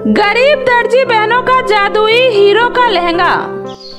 गरीब दर्जी बहनों का जादुई हीरो का लहंगा।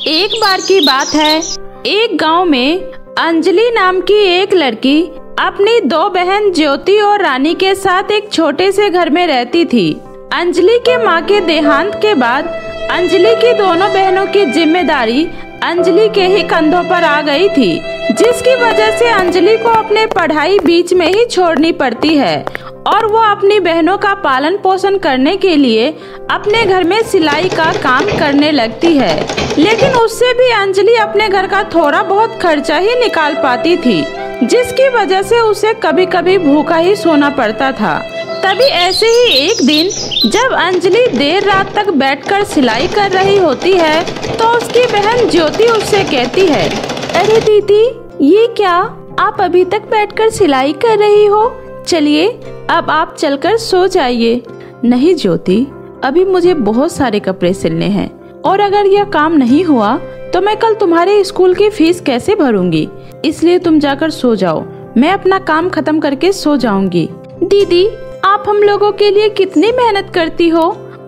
एक बार की बात है, एक गांव में अंजलि नाम की एक लड़की अपनी दो बहन ज्योति और रानी के साथ एक छोटे से घर में रहती थी। अंजलि के मां के देहांत के बाद अंजलि की दोनों बहनों की जिम्मेदारी अंजलि के ही कंधों पर आ गई थी, जिसकी वजह से अंजलि को अपने पढ़ाई बीच में ही छोड़नी पड़ती है और वो अपनी बहनों का पालन पोषण करने के लिए अपने घर में सिलाई का काम करने लगती है। लेकिन उससे भी अंजलि अपने घर का थोड़ा बहुत खर्चा ही निकाल पाती थी, जिसकी वजह से उसे कभी कभी भूखा ही सोना पड़ता था। तभी ऐसे ही एक दिन जब अंजलि देर रात तक बैठकर सिलाई कर रही होती है तो उसकी बहन ज्योति उससे कहती है, अरे दीदी, ये क्या आप अभी तक बैठकर सिलाई कर रही हो? चलिए अब आप चलकर सो जाइए। नहीं ज्योति, अभी मुझे बहुत सारे कपड़े सिलने हैं और अगर यह काम नहीं हुआ तो मैं कल तुम्हारे स्कूल की फीस कैसे भरूंगी, इसलिए तुम जाकर सो जाओ, मैं अपना काम खत्म करके सो जाऊंगी। दीदी, आप हम लोगों के लिए कितनी मेहनत करती हो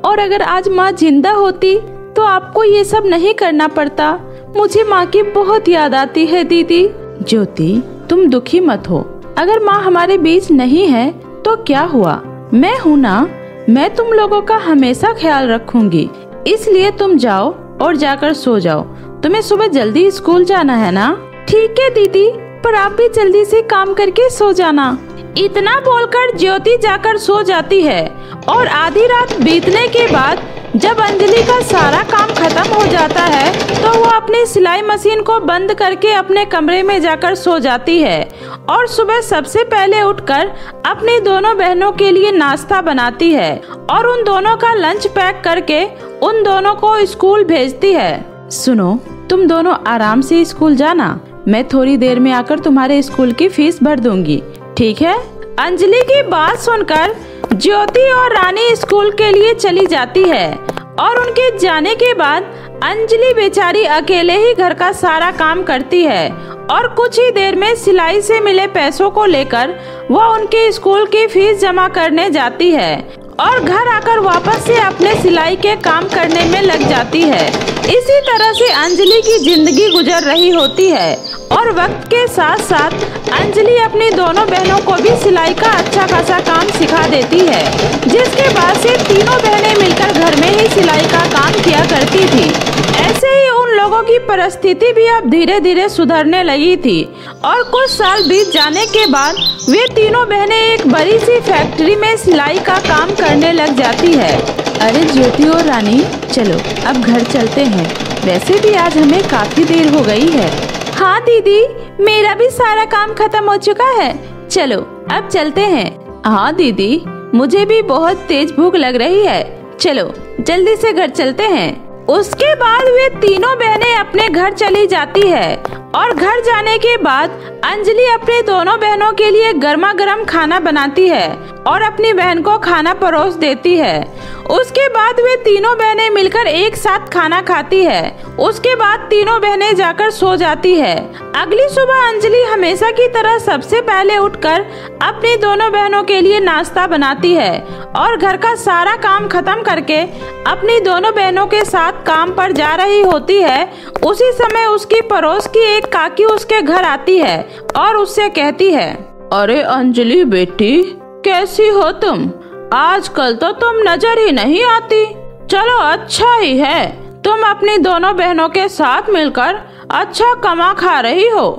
और अगर आज माँ जिंदा होती तो आपको ये सब नहीं करना पड़ता। मुझे माँ की बहुत याद आती है दीदी। ज्योति, तुम दुखी मत हो, अगर माँ हमारे बीच नहीं है तो क्या हुआ, मैं हूँ ना, मैं तुम लोगों का हमेशा ख्याल रखूंगी। इसलिए तुम जाओ और जाकर सो जाओ, तुम्हें सुबह जल्दी स्कूल जाना है ना। ठीक है दीदी, पर आप भी जल्दी से काम करके सो जाना। इतना बोलकर ज्योति जाकर सो जाती है और आधी रात बीतने के बाद जब अंजलि का सारा काम खत्म हो जाता है तो वो अपनी सिलाई मशीन को बंद करके अपने कमरे में जाकर सो जाती है और सुबह सबसे पहले उठकर अपनी दोनों बहनों के लिए नाश्ता बनाती है और उन दोनों का लंच पैक करके उन दोनों को स्कूल भेजती है। सुनो, तुम दोनों आराम से स्कूल जाना, मैं थोड़ी देर में आकर तुम्हारे स्कूल की फीस भर दूंगी, ठीक है? अंजलि की बात सुनकर ज्योति और रानी स्कूल के लिए चली जाती है और उनके जाने के बाद अंजलि बेचारी अकेले ही घर का सारा काम करती है और कुछ ही देर में सिलाई से मिले पैसों को लेकर वह उनके स्कूल की फीस जमा करने जाती है और घर आकर वापस से अपने सिलाई के काम करने में लग जाती है। इसी तरह से अंजलि की जिंदगी गुजर रही होती है और वक्त के साथ साथ अंजलि अपनी दोनों बहनों को भी सिलाई का अच्छा खासा काम सिखा देती है, जिसके बाद से तीनों बहनें मिलकर घर में ही सिलाई का काम किया करती थी। ऐसे ही उन लोगों की परिस्थिति भी अब धीरे धीरे सुधरने लगी थी और कुछ साल बीत जाने के बाद वे तीनों बहनें एक बड़ी सी फैक्ट्री में सिलाई का काम करने लग जाती है। अरे ज्योति और रानी, चलो अब घर चलते हैं, वैसे भी आज हमें काफी देर हो गई है। हाँ दीदी, मेरा भी सारा काम खत्म हो चुका है, चलो अब चलते हैं। हाँ दीदी, मुझे भी बहुत तेज भूख लग रही है, चलो जल्दी से घर चलते हैं। उसके बाद वे तीनों बहनें अपने घर चली जाती है और घर जाने के बाद अंजलि अपनी दोनों बहनों के लिए गर्मा गर्म खाना बनाती है और अपनी बहन को खाना परोस देती है। उसके बाद वे तीनों बहनें मिलकर एक साथ खाना खाती है। उसके बाद तीनों बहनें जाकर सो जाती है। अगली सुबह अंजलि हमेशा की तरह सबसे पहले उठकर अपनी दोनों बहनों के लिए नाश्ता बनाती है और घर का सारा काम खत्म करके अपनी दोनों बहनों के साथ काम पर जा रही होती है। उसी समय उसकी पड़ोस की एक काकी उसके घर आती है और उससे कहती है, अरे अंजलि बेटी, कैसी हो तुम? आजकल तो तुम नजर ही नहीं आती। चलो अच्छा ही है, तुम अपनी दोनों बहनों के साथ मिलकर अच्छा कमा खा रही हो।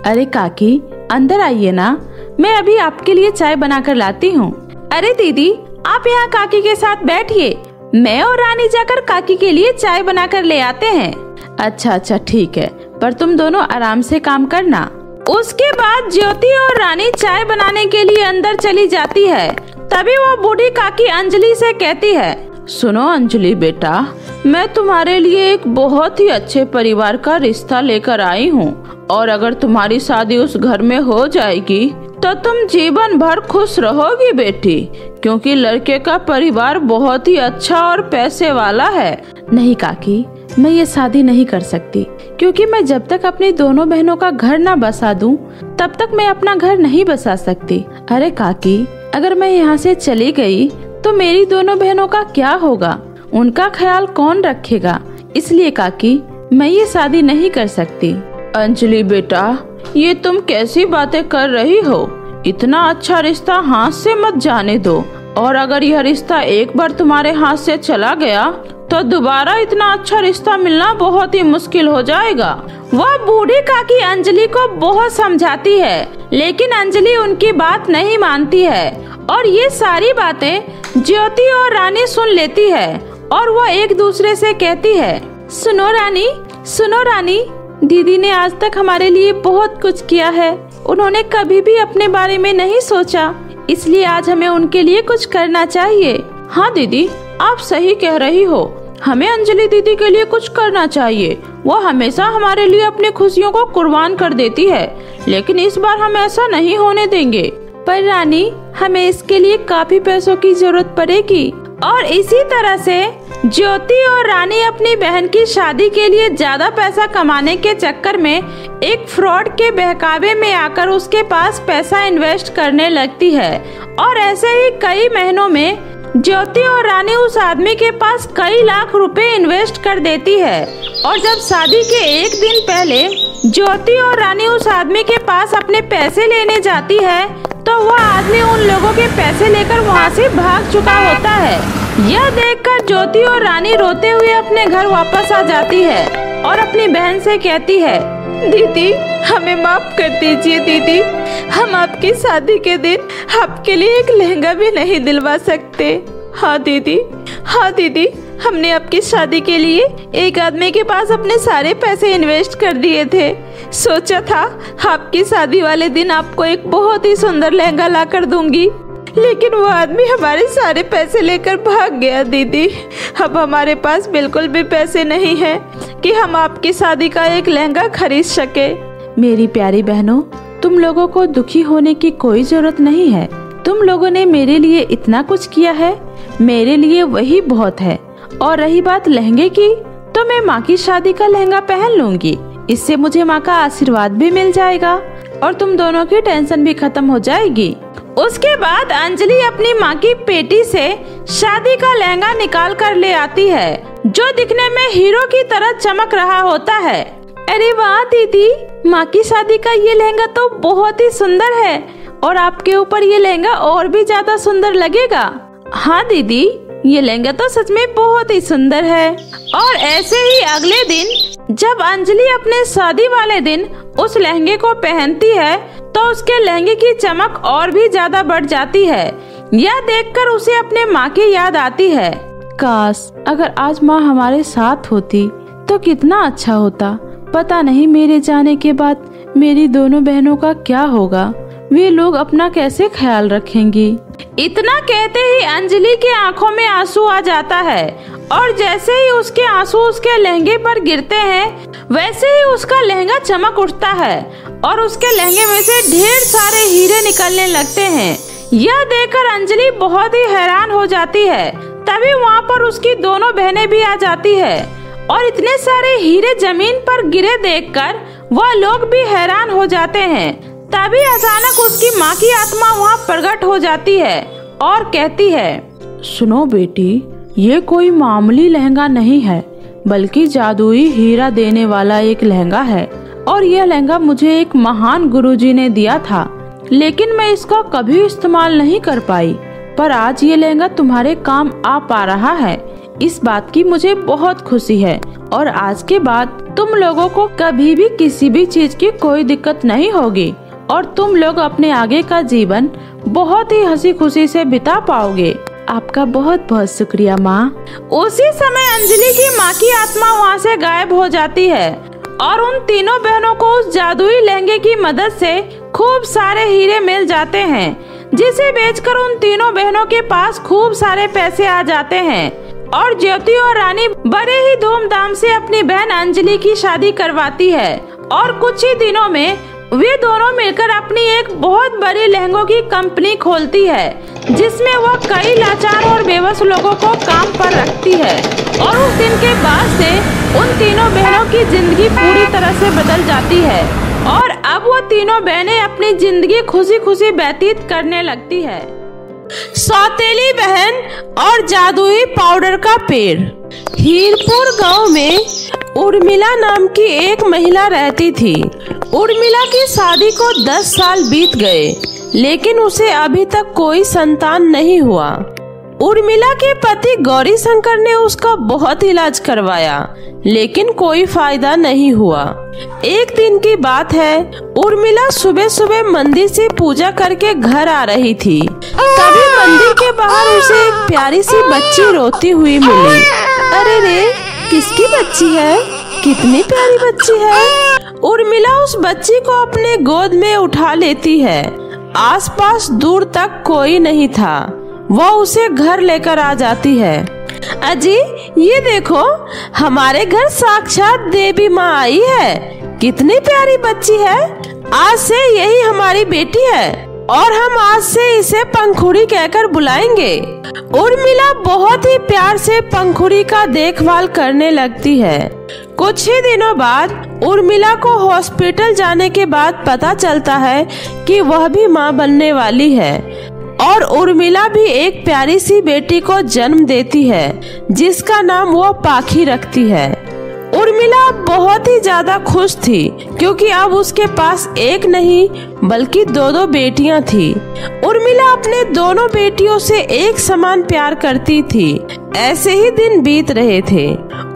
अरे काकी, अंदर आइए ना, मैं अभी आपके लिए चाय बनाकर लाती हूँ। अरे दीदी, आप यहाँ काकी के साथ बैठिए, मैं और रानी जाकर काकी के लिए चाय बनाकर ले आते हैं। अच्छा ठीक है, पर तुम दोनों आराम से काम करना। उसके बाद ज्योति और रानी चाय बनाने के लिए अंदर चली जाती है। तभी वो बूढ़ी काकी अंजलि से कहती है, सुनो अंजलि बेटा, मैं तुम्हारे लिए एक बहुत ही अच्छे परिवार का रिश्ता लेकर आई हूँ और अगर तुम्हारी शादी उस घर में हो जाएगी तो तुम जीवन भर खुश रहोगी बेटी, क्योंकि लड़के का परिवार बहुत ही अच्छा और पैसे वाला है। नहीं काकी, मैं ये शादी नहीं कर सकती, क्योंकि मैं जब तक अपनी दोनों बहनों का घर न बसा दूं, तब तक मैं अपना घर नहीं बसा सकती। अरे काकी, अगर मैं यहाँ से चली गई तो मेरी दोनों बहनों का क्या होगा, उनका ख्याल कौन रखेगा। इसलिए काकी मैं ये शादी नहीं कर सकती। अंजलि बेटा, ये तुम कैसी बातें कर रही हो? इतना अच्छा रिश्ता हाथ से मत जाने दो, और अगर यह रिश्ता एक बार तुम्हारे हाथ से चला गया तो दोबारा इतना अच्छा रिश्ता मिलना बहुत ही मुश्किल हो जाएगा। वह बूढ़ी काकी अंजलि को बहुत समझाती है, लेकिन अंजलि उनकी बात नहीं मानती है और ये सारी बातें ज्योति और रानी सुन लेती है और वह एक दूसरे से कहती है, सुनो रानी, दीदी ने आज तक हमारे लिए बहुत कुछ किया है। उन्होंने कभी भी अपने बारे में नहीं सोचा, इसलिए आज हमें उनके लिए कुछ करना चाहिए। हाँ दीदी, आप सही कह रही हो, हमें अंजलि दीदी के लिए कुछ करना चाहिए। वो हमेशा हमारे लिए अपनी खुशियों को कुर्बान कर देती है, लेकिन इस बार हम ऐसा नहीं होने देंगे। पर रानी, हमें इसके लिए काफी पैसों की जरूरत पड़ेगी। और इसी तरह से ज्योति और रानी अपनी बहन की शादी के लिए ज्यादा पैसा कमाने के चक्कर में एक फ्रॉड के बहकावे में आकर उसके पास पैसा इन्वेस्ट करने लगती है। और ऐसे ही कई महीनों में ज्योति और रानी उस आदमी के पास कई लाख रुपए इन्वेस्ट कर देती है। और जब शादी के एक दिन पहले ज्योति और रानी उस आदमी के पास अपने पैसे लेने जाती है तो वह आदमी उन लोगों के पैसे लेकर वहां से भाग चुका होता है। यह देखकर ज्योति और रानी रोते हुए अपने घर वापस आ जाती है और अपनी बहन से कहती है, दीदी हमें माफ कर दीजिए दीदी, हम आपकी शादी के दिन आपके लिए एक लहंगा भी नहीं दिलवा सकते। हाँ दीदी, हमने आपकी शादी के लिए एक आदमी के पास अपने सारे पैसे इन्वेस्ट कर दिए थे। सोचा था आपकी शादी वाले दिन आपको एक बहुत ही सुंदर लहंगा ला कर दूंगी, लेकिन वो आदमी हमारे सारे पैसे लेकर भाग गया दीदी। अब हमारे पास बिल्कुल भी पैसे नहीं है कि हम आपकी शादी का एक लहंगा खरीद सके। मेरी प्यारी बहनों, तुम लोगों को दुखी होने की कोई जरूरत नहीं है। तुम लोगों ने मेरे लिए इतना कुछ किया है, मेरे लिए वही बहुत है। और रही बात लहंगे की, तो मैं माँ की शादी का लहंगा पहन लूंगी। इससे मुझे माँ का आशीर्वाद भी मिल जाएगा और तुम दोनों की टेंशन भी खत्म हो जाएगी। उसके बाद अंजलि अपनी माँ की पेटी से शादी का लहंगा निकाल कर ले आती है, जो दिखने में हीरो की तरह चमक रहा होता है। अरे वाह दीदी, माँ की शादी का ये लहंगा तो बहुत ही सुंदर है और आपके ऊपर ये लहंगा और भी ज्यादा सुंदर लगेगा। हाँ दीदी, ये लहंगा तो सच में बहुत ही सुंदर है। और ऐसे ही अगले दिन जब अंजलि अपने शादी वाले दिन उस लहंगे को पहनती है तो उसके लहंगे की चमक और भी ज्यादा बढ़ जाती है। यह देखकर उसे अपने माँ की याद आती है। काश अगर आज माँ हमारे साथ होती तो कितना अच्छा होता। पता नहीं मेरे जाने के बाद मेरी दोनों बहनों का क्या होगा, वे लोग अपना कैसे ख्याल रखेंगी। इतना कहते ही अंजलि के आंखों में आंसू आ जाता है और जैसे ही उसके आंसू उसके लहंगे पर गिरते हैं वैसे ही उसका लहंगा चमक उठता है और उसके लहंगे में से ढेर सारे हीरे निकलने लगते हैं। यह देखकर अंजलि बहुत ही हैरान हो जाती है। तभी वहाँ पर उसकी दोनों बहनें भी आ जाती है और इतने सारे हीरे जमीन पर गिरे देखकर वह लोग भी हैरान हो जाते हैं। तभी अचानक उसकी माँ की आत्मा वहाँ प्रकट हो जाती है और कहती है, सुनो बेटी, ये कोई मामूली लहंगा नहीं है, बल्कि जादुई हीरा देने वाला एक लहंगा है। और यह लहंगा मुझे एक महान गुरुजी ने दिया था, लेकिन मैं इसका कभी इस्तेमाल नहीं कर पाई। पर आज ये लहंगा तुम्हारे काम आ पा रहा है, इस बात की मुझे बहुत खुशी है। और आज के बाद तुम लोगों को कभी भी किसी भी चीज की कोई दिक्कत नहीं होगी और तुम लोग अपने आगे का जीवन बहुत ही हंसी खुशी से बिता पाओगे। आपका बहुत बहुत शुक्रिया माँ। उसी समय अंजलि की माँ की आत्मा वहाँ से गायब हो जाती है और उन तीनों बहनों को उस जादुई लहंगे की मदद से खूब सारे हीरे मिल जाते हैं, जिसे बेचकर उन तीनों बहनों के पास खूब सारे पैसे आ जाते हैं। और ज्योति और रानी बड़े ही धूमधाम से अपनी बहन अंजलि की शादी करवाती है और कुछ ही दिनों में वे दोनों मिलकर अपनी एक बहुत बड़ी लहंगों की कंपनी खोलती है, जिसमें वह कई लाचार और बेबस लोगों को काम पर रखती है। और उस दिन के बाद से उन तीनों बहनों की जिंदगी पूरी तरह से बदल जाती है और अब वो तीनों बहनें अपनी जिंदगी खुशी खुशी व्यतीत करने लगती है। सौतेली बहन और जादुई पाउडर का पेड़। हीरपुर गांव में उर्मिला नाम की एक महिला रहती थी। उर्मिला की शादी को 10 साल बीत गए, लेकिन उसे अभी तक कोई संतान नहीं हुआ। उर्मिला के पति गौरी शंकर ने उसका बहुत इलाज करवाया, लेकिन कोई फायदा नहीं हुआ। एक दिन की बात है, उर्मिला सुबह सुबह मंदिर से पूजा करके घर आ रही थी। तभी मंदिर के बाहर उसे एक प्यारी सी बच्ची रोती हुई मिली। अरे रे, किसकी बच्ची है? कितनी प्यारी बच्ची है। उर्मिला उस बच्ची को अपने गोद में उठा लेती है। आसपास दूर तक कोई नहीं था। वह उसे घर लेकर आ जाती है। अजी, ये देखो, हमारे घर साक्षात देवी माँ आई है। कितनी प्यारी बच्ची है। आज से यही हमारी बेटी है और हम आज से इसे पंखुड़ी कहकर बुलाएंगे। उर्मिला बहुत ही प्यार से पंखुड़ी का देखभाल करने लगती है। कुछ ही दिनों बाद उर्मिला को हॉस्पिटल जाने के बाद पता चलता है कि वह भी माँ बनने वाली है और उर्मिला भी एक प्यारी सी बेटी को जन्म देती है, जिसका नाम वो पाखी रखती है। उर्मिला बहुत ही ज्यादा खुश थी, क्योंकि अब उसके पास एक नहीं बल्कि 2 बेटियां थी। उर्मिला अपने दोनों बेटियों से एक समान प्यार करती थी। ऐसे ही दिन बीत रहे थे।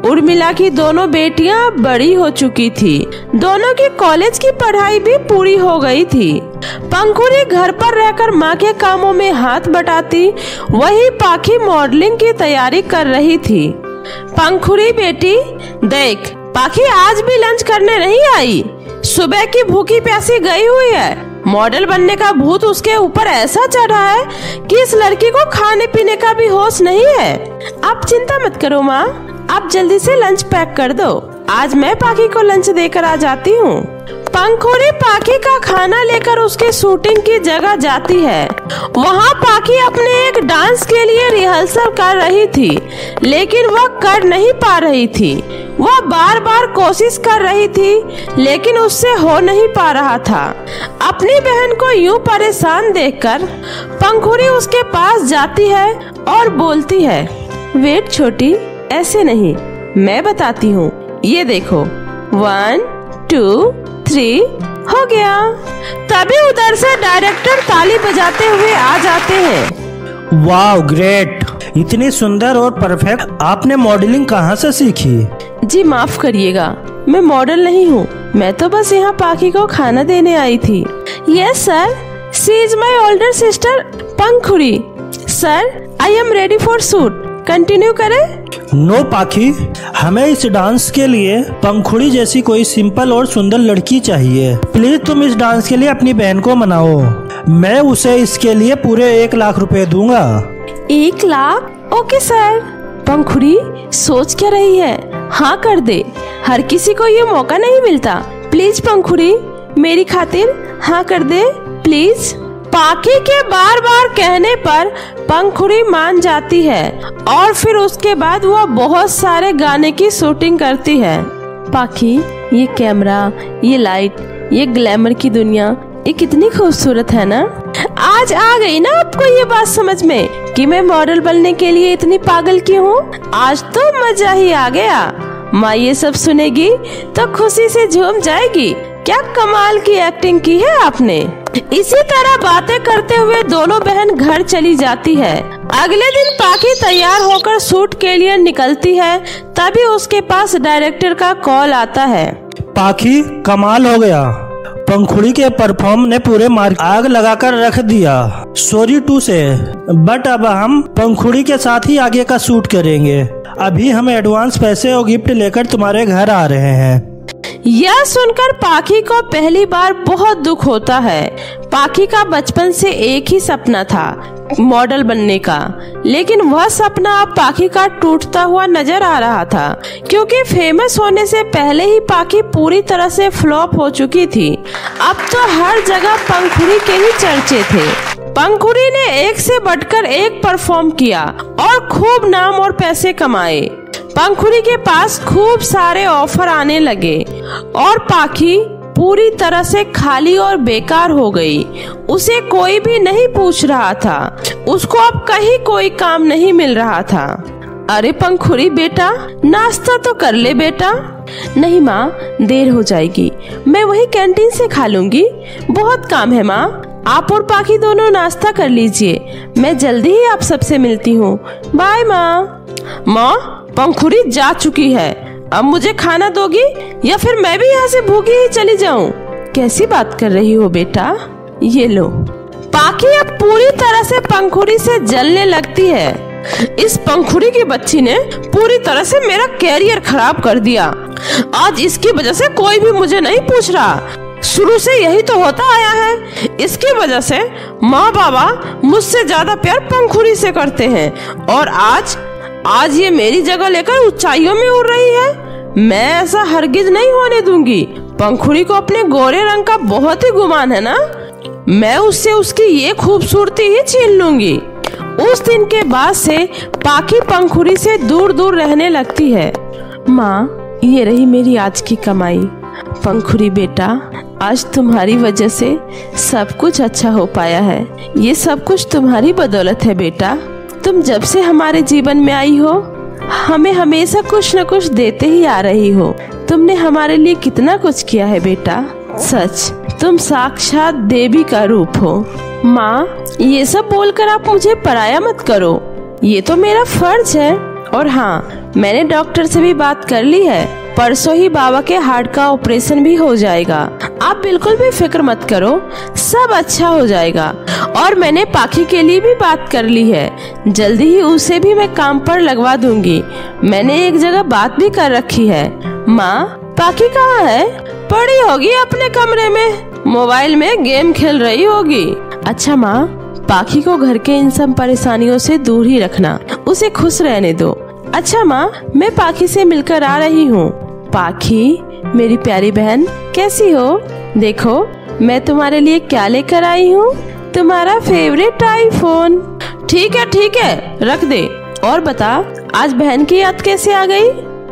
उर्मिला की दोनों बेटियां बड़ी हो चुकी थी। दोनों की कॉलेज की पढ़ाई भी पूरी हो गई थी। पंखुड़ी घर पर रहकर माँ के कामों में हाथ बटाती, वही पाखी मॉडलिंग की तैयारी कर रही थी। पंखुड़ी बेटी देख, पाखी आज भी लंच करने नहीं आई। सुबह की भूखी प्यासी गई हुई है। मॉडल बनने का भूत उसके ऊपर ऐसा चढ़ा है कि इस लड़की को खाने पीने का भी होश नहीं है। आप चिंता मत करो माँ, आप जल्दी से लंच पैक कर दो। आज मैं पाखी को लंच देकर आ जाती हूँ। पंखुड़ी पाखी का खाना लेकर उसके शूटिंग की जगह जाती है। वहाँ पाखी अपने एक डांस के लिए रिहर्सल कर रही थी, लेकिन वह कर नहीं पा रही थी। वह बार बार कोशिश कर रही थी, लेकिन उससे हो नहीं पा रहा था। अपनी बहन को यूं परेशान देखकर पंखुड़ी उसके पास जाती है और बोलती है, वेट छोटी, ऐसे नहीं, मैं बताती हूँ। ये देखो, 1 2 3 हो गया। तभी उधर से डायरेक्टर ताली बजाते हुए आ जाते हैं। वाह, ग्रेट! इतनी सुंदर और परफेक्ट आपने मॉडलिंग कहाँ से सीखी? जी माफ करिएगा, मैं मॉडल नहीं हूँ। मैं तो बस यहाँ पाखी को खाना देने आई थी। Yes sir, she is my older sister Pankhuri. Sir, I am ready for shoot. Continue करें? नो पाखी, हमें इस डांस के लिए पंखुड़ी जैसी कोई सिंपल और सुंदर लड़की चाहिए। प्लीज तुम इस डांस के लिए अपनी बहन को मनाओ। मैं उसे इसके लिए पूरे 1 लाख रुपए दूंगा। 1 लाख? Okay sir. पंखुड़ी सोच क्या रही है? हाँ कर दे, हर किसी को ये मौका नहीं मिलता। प्लीज पंखुड़ी, मेरी खातिर हाँ कर दे प्लीज। पाखी के बार बार कहने पर पंखुड़ी मान जाती है और फिर उसके बाद वह बहुत सारे गाने की शूटिंग करती है। पाखी, ये कैमरा, ये लाइट, ये ग्लैमर की दुनिया, ये कितनी खूबसूरत है ना। आज आ गई ना आपको ये बात समझ में कि मैं मॉडल बनने के लिए इतनी पागल क्यों हूँ। आज तो मजा ही आ गया। माँ ये सब सुनेगी तो खुशी से झूम जाएगी। क्या कमाल की एक्टिंग की है आपने। इसी तरह बातें करते हुए दोनों बहन घर चली जाती है। अगले दिन पाखी तैयार होकर शूट के लिए निकलती है। तभी उसके पास डायरेक्टर का कॉल आता है। पाखी, कमाल हो गया। पंखुड़ी के परफॉर्म ने पूरे मार्केट आग लगाकर रख दिया। सॉरी टू से, बट अब हम पंखुड़ी के साथ ही आगे का शूट करेंगे। अभी हम एडवांस पैसे और गिफ्ट लेकर तुम्हारे घर आ रहे हैं। यह सुनकर पाखी को पहली बार बहुत दुख होता है। पाखी का बचपन से एक ही सपना था, मॉडल बनने का, लेकिन वह सपना अब पाखी का टूटता हुआ नजर आ रहा था, क्योंकि फेमस होने से पहले ही पाखी पूरी तरह से फ्लॉप हो चुकी थी। अब तो हर जगह पंखुड़ी के ही चर्चे थे। पंखुड़ी ने एक से बढ़कर एक परफॉर्म किया और खूब नाम और पैसे कमाए। पंखुड़ी के पास खूब सारे ऑफर आने लगे और पाखी पूरी तरह से खाली और बेकार हो गई। उसे कोई भी नहीं पूछ रहा था, उसको अब कहीं कोई काम नहीं मिल रहा था। अरे पंखुड़ी बेटा, नाश्ता तो कर ले बेटा। नहीं माँ, देर हो जाएगी, मैं वही कैंटीन से खा लूंगी, बहुत काम है माँ। आप और पाखी दोनों नाश्ता कर लीजिए, मैं जल्दी ही आप सबसे मिलती हूँ। बाय माँ। माँ, पंखुड़ी जा चुकी है, अब मुझे खाना दोगी या फिर मैं भी यहाँ से भूखी ही चली जाऊँ? कैसी बात कर रही हो बेटा, ये लो। पाखी अब पूरी तरह से पंखुड़ी से जलने लगती है। इस पंखुड़ी की बच्ची ने पूरी तरह से मेरा कैरियर खराब कर दिया। आज इसकी वजह से कोई भी मुझे नहीं पूछ रहा। शुरू से यही तो होता आया है। इसकी वजह से माँ बाबा मुझसे ज्यादा प्यार पंखुड़ी से करते हैं और आज ये मेरी जगह लेकर ऊंचाइयों में उड़ रही है। मैं ऐसा हरगिज नहीं होने दूंगी। पंखुड़ी को अपने गोरे रंग का बहुत ही गुमान है ना, मैं उससे उसकी ये खूबसूरती ही छीन लूंगी। उस दिन के बाद से पाखी पंखुड़ी से दूर दूर रहने लगती है। माँ, ये रही मेरी आज की कमाई। पंखुड़ी बेटा, आज तुम्हारी वजह से सब कुछ अच्छा हो पाया है। ये सब कुछ तुम्हारी बदौलत है बेटा। तुम जब से हमारे जीवन में आई हो, हमें हमेशा कुछ न कुछ देते ही आ रही हो। तुमने हमारे लिए कितना कुछ किया है बेटा, सच तुम साक्षात देवी का रूप हो। माँ, ये सब बोलकर आप मुझे पराया मत करो, ये तो मेरा फर्ज है। और हाँ, मैंने डॉक्टर से भी बात कर ली है, परसों ही बाबा के हार्ट का ऑपरेशन भी हो जाएगा। आप बिल्कुल भी फिक्र मत करो, सब अच्छा हो जाएगा। और मैंने पाखी के लिए भी बात कर ली है, जल्दी ही उसे भी मैं काम पर लगवा दूंगी। मैंने एक जगह बात भी कर रखी है। माँ, पाखी कहाँ है? पड़ी होगी अपने कमरे में, मोबाइल में गेम खेल रही होगी। अच्छा माँ, पाखी को घर के इन सब परेशानियों से दूर ही रखना, उसे खुश रहने दो। अच्छा माँ, मैं पाखी से मिलकर आ रही हूँ। पाखी, मेरी प्यारी बहन, कैसी हो? देखो मैं तुम्हारे लिए क्या लेकर आई हूँ, तुम्हारा फेवरेट आईफोन। ठीक है, रख दे। और बता, आज बहन की याद कैसे आ गई?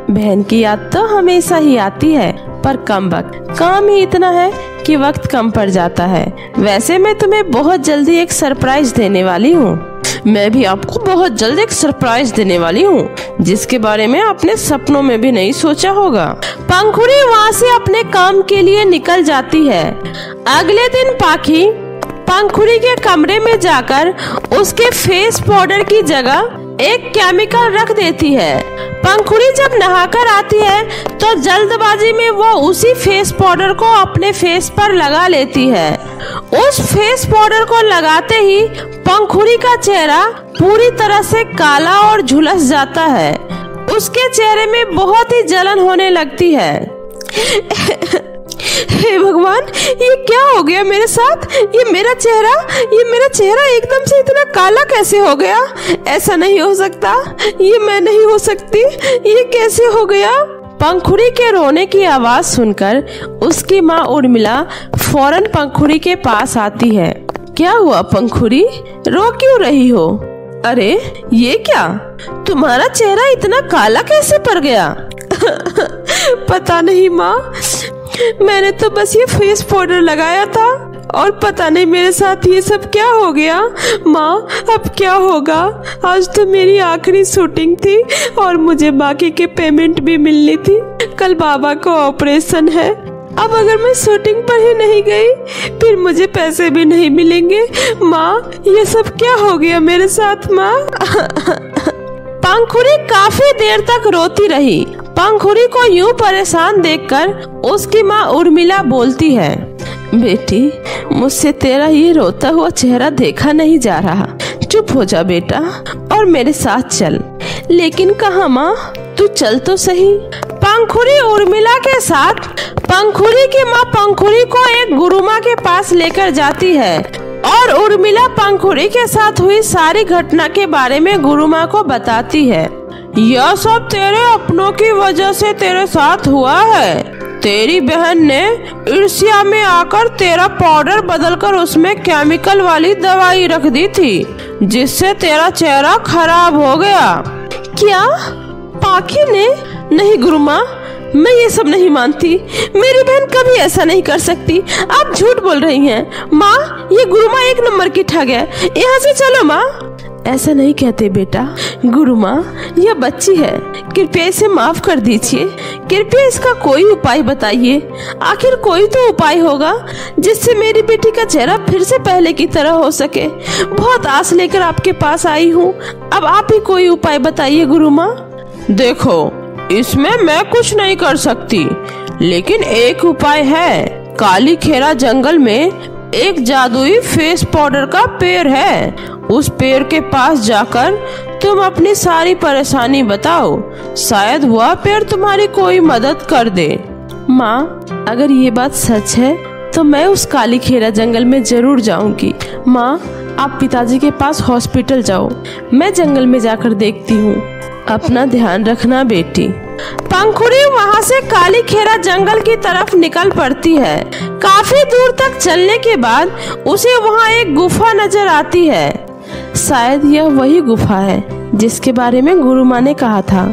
बहन की याद तो हमेशा ही आती है, पर कम वक्त, काम ही इतना है कि वक्त कम पड़ जाता है। वैसे मैं तुम्हें बहुत जल्दी एक सरप्राइज देने वाली हूँ। मैं भी आपको बहुत जल्द एक सरप्राइज देने वाली हूँ, जिसके बारे में आपने सपनों में भी नहीं सोचा होगा। पंखुड़ी वहाँ से अपने काम के लिए निकल जाती है। अगले दिन पाखी पंखुड़ी के कमरे में जाकर उसके फेस पाउडर की जगह एक केमिकल रख देती है। पंखुड़ी जब नहाकर आती है तो जल्दबाजी में वो उसी फेस पाउडर को अपने फेस पर लगा लेती है। उस फेस पाउडर को लगाते ही पंखुड़ी का चेहरा पूरी तरह से काला और झुलस जाता है। उसके चेहरे में बहुत ही जलन होने लगती है। हे भगवान, ये क्या हो गया मेरे साथ? ये मेरा चेहरा एकदम से इतना काला कैसे हो गया? ऐसा नहीं हो सकता, ये मैं नहीं हो सकती, ये कैसे हो गया? पंखुड़ी के रोने की आवाज सुनकर उसकी माँ उर्मिला फौरन पंखुड़ी के पास आती है। क्या हुआ पंखुड़ी, रो क्यों रही हो? अरे ये क्या, तुम्हारा चेहरा इतना काला कैसे पड़ गया? पता नहीं माँ, मैंने तो बस ये फेस पाउडर लगाया था और पता नहीं मेरे साथ ये सब क्या हो गया। माँ, अब क्या होगा? आज तो मेरी आखिरी शूटिंग थी और मुझे बाकी के पेमेंट भी मिलनी थी। कल बाबा का ऑपरेशन है, अब अगर मैं शूटिंग पर ही नहीं गई फिर मुझे पैसे भी नहीं मिलेंगे। माँ, ये सब क्या हो गया मेरे साथ माँ? पंखुड़ी काफी देर तक रोती रही। पंखुड़ी को यूं परेशान देखकर उसकी माँ उर्मिला बोलती है, बेटी, मुझसे तेरा ये रोता हुआ चेहरा देखा नहीं जा रहा। चुप हो जा बेटा और मेरे साथ चल। लेकिन कहाँ माँ, तू चल तो सही। पंखुड़ी उर्मिला के साथ पंखुड़ी की माँ पंखुड़ी को एक गुरुमा के पास लेकर जाती है और उर्मिला पंखुड़ी के साथ हुई सारी घटना के बारे में गुरुमा को बताती है। यह सब तेरे अपनों की वजह से तेरे साथ हुआ है। तेरी बहन ने ईर्ष्या में आकर तेरा पाउडर बदलकर उसमें केमिकल वाली दवाई रख दी थी, जिससे तेरा चेहरा खराब हो गया। क्या पाखी ने? नहीं गुरुमा, मैं ये सब नहीं मानती। मेरी बहन कभी ऐसा नहीं कर सकती। आप झूठ बोल रही हैं। माँ, ये गुरुमा एक नंबर की ठग है। यहाँ से चलो माँ। ऐसा नहीं कहते बेटा। गुरुमा, यह बच्ची है, कृपया इसे माफ कर दीजिए। कृपया इसका कोई उपाय बताइए। आखिर कोई तो उपाय होगा जिससे मेरी बेटी का चेहरा फिर से पहले की तरह हो सके। बहुत आस लेकर आपके पास आई हूँ, अब आप ही कोई उपाय बताइए गुरुमा। देखो, इसमें मैं कुछ नहीं कर सकती, लेकिन एक उपाय है। काली खेरा जंगल में एक जादुई फेस पाउडर का पेड़ है। उस पेड़ के पास जाकर तुम अपनी सारी परेशानी बताओ, शायद वह पेड़ तुम्हारी कोई मदद कर दे। माँ, अगर ये बात सच है तो मैं उस काली खेरा जंगल में जरूर जाऊंगी। माँ, आप पिताजी के पास हॉस्पिटल जाओ, मैं जंगल में जाकर देखती हूँ। अपना ध्यान रखना बेटी। पंखुड़ी वहाँ से काली खेरा जंगल की तरफ निकल पड़ती है। काफी दूर तक चलने के बाद उसे वहाँ एक गुफा नजर आती है। शायद यह वही गुफा है जिसके बारे में गुरु माँ ने कहा था।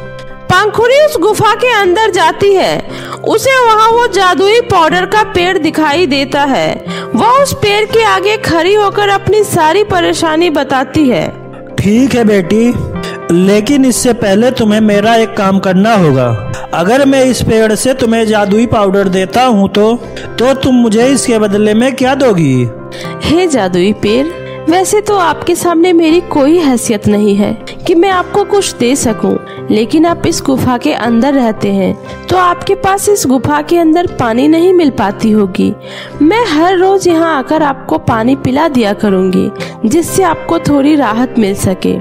पंखुड़ी उस गुफा के अंदर जाती है। उसे वहाँ वो जादुई पाउडर का पेड़ दिखाई देता है। वह उस पेड़ के आगे खड़ी होकर अपनी सारी परेशानी बताती है। ठीक है बेटी, लेकिन इससे पहले तुम्हें मेरा एक काम करना होगा। अगर मैं इस पेड़ से तुम्हें जादुई पाउडर देता हूँ तो तुम मुझे इसके बदले में क्या दोगी? हे जादुई पेड़, वैसे तो आपके सामने मेरी कोई हैसियत नहीं है कि मैं आपको कुछ दे सकूं, लेकिन आप इस गुफा के अंदर रहते हैं तो आपके पास इस गुफा के अंदर पानी नहीं मिल पाती होगी। मैं हर रोज यहाँ आकर आपको पानी पिला दिया करूँगी, जिससे आपको थोड़ी राहत मिल सके।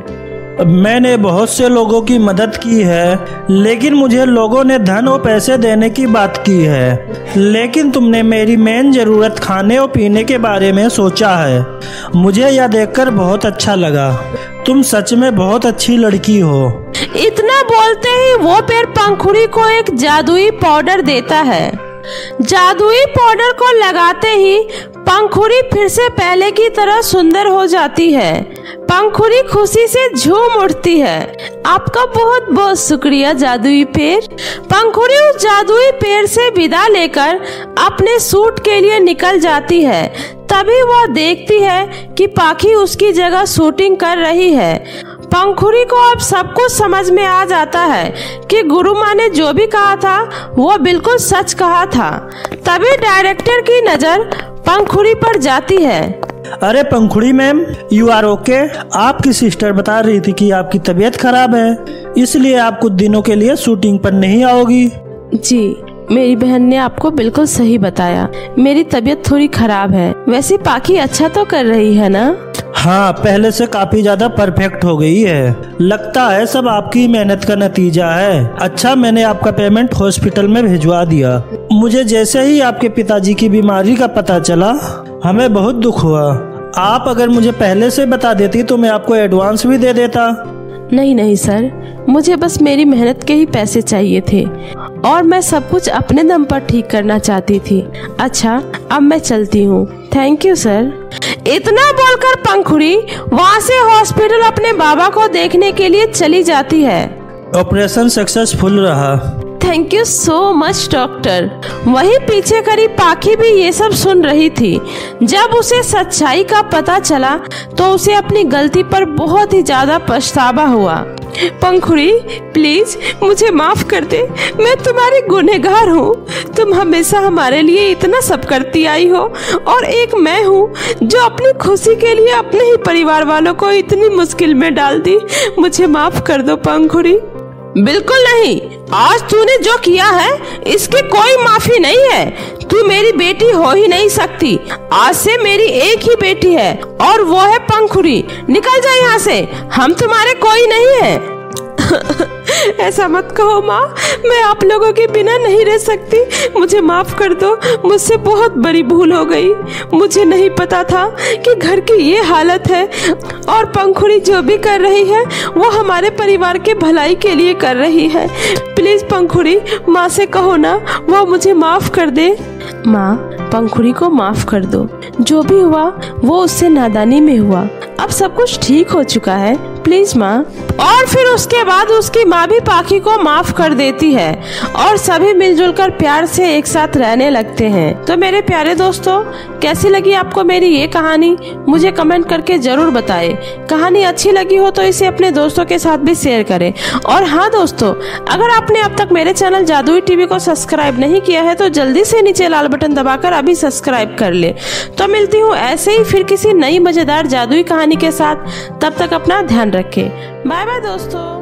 मैंने बहुत से लोगों की मदद की है, लेकिन मुझे लोगों ने धन और पैसे देने की बात की है, लेकिन तुमने मेरी मेन जरूरत खाने और पीने के बारे में सोचा है। मुझे यह देखकर बहुत अच्छा लगा। तुम सच में बहुत अच्छी लड़की हो। इतना बोलते ही वो पेड़ पंखुड़ी को एक जादुई पाउडर देता है। जादुई पाउडर को लगाते ही पंखुड़ी फिर से पहले की तरह सुंदर हो जाती है। पंखुड़ी खुशी से झूम उठती है। आपका बहुत बहुत शुक्रिया जादुई पेड़। पंखुड़ी उस जादुई पेड़ से विदा लेकर अपने सूट के लिए निकल जाती है। तभी वह देखती है कि पाखी उसकी जगह शूटिंग कर रही है। पंखुड़ी को अब सब कुछ समझ में आ जाता है कि गुरु माँ ने जो भी कहा था वो बिल्कुल सच कहा था। तभी डायरेक्टर की नजर पंखुड़ी पर जाती है। अरे पंखुड़ी मैम, यू आर ओके? आपकी सिस्टर बता रही थी कि आपकी तबीयत खराब है, इसलिए आप कुछ दिनों के लिए शूटिंग पर नहीं आओगी। जी, मेरी बहन ने आपको बिल्कुल सही बताया। मेरी तबीयत थोड़ी खराब है। वैसे पाखी अच्छा तो कर रही है ना? हाँ, पहले से काफी ज्यादा परफेक्ट हो गई है। लगता है सब आपकी मेहनत का नतीजा है। अच्छा, मैंने आपका पेमेंट हॉस्पिटल में भिजवा दिया। मुझे जैसे ही आपके पिताजी की बीमारी का पता चला, हमें बहुत दुख हुआ। आप अगर मुझे पहले से बता देती तो मैं आपको एडवांस भी दे देता। नहीं नहीं सर, मुझे बस मेरी मेहनत के ही पैसे चाहिए थे और मैं सब कुछ अपने दम पर ठीक करना चाहती थी। अच्छा, अब मैं चलती हूँ। Thank you sir. इतना बोलकर पंखुड़ी वहाँ से हॉस्पिटल अपने बाबा को देखने के लिए चली जाती है। ऑपरेशन सक्सेसफुल रहा। Thank you so much doctor. वहीं पीछे खड़ी पाखी भी ये सब सुन रही थी। जब उसे सच्चाई का पता चला तो उसे अपनी गलती पर बहुत ही ज्यादा पछतावा हुआ। पंखुड़ी, प्लीज मुझे माफ कर दे, मैं तुम्हारी गुनहगार हूँ। तुम हमेशा हमारे लिए इतना सब करती आई हो और एक मैं हूँ जो अपनी खुशी के लिए अपने ही परिवार वालों को इतनी मुश्किल में डाल दी। मुझे माफ कर दो पंखुड़ी। बिल्कुल नहीं, आज तूने जो किया है इसकी कोई माफी नहीं है। तू मेरी बेटी हो ही नहीं सकती। आज से मेरी एक ही बेटी है और वो है पंखुड़ी। निकल जा यहाँ से, हम तुम्हारे कोई नहीं है। ऐसा मत कहो माँ, मैं आप लोगों के बिना नहीं रह सकती। मुझे माफ कर दो, मुझसे बहुत बड़ी भूल हो गई। मुझे नहीं पता था कि घर की ये हालत है और पंखुड़ी जो भी कर रही है वो हमारे परिवार के भलाई के लिए कर रही है। प्लीज पंखुड़ी, माँ से कहो ना वो मुझे माफ कर दे। माँ, पंखुड़ी को माफ कर दो। जो भी हुआ वो उससे नादानी में हुआ। अब सब कुछ ठीक हो चुका है, प्लीज माँ। और फिर उसके बाद उसकी माँ भी पाखी को माफ कर देती है और सभी मिलजुल कर प्यार से एक साथ रहने लगते हैं। तो मेरे प्यारे दोस्तों, कैसी लगी आपको मेरी ये कहानी, मुझे कमेंट करके जरूर बताएं। कहानी अच्छी लगी हो तो इसे अपने दोस्तों के साथ भी शेयर करें। और हाँ दोस्तों, अगर आपने अब तक मेरे चैनल जादुई टीवी को सब्सक्राइब नहीं किया है तो जल्दी से नीचे लाल बटन दबाकर अभी सब्सक्राइब कर ले। तो मिलती हूँ ऐसे ही फिर किसी नई मजेदार जादुई कहानी के साथ। तब तक अपना ध्यान रखें। बाय बाय दोस्तों।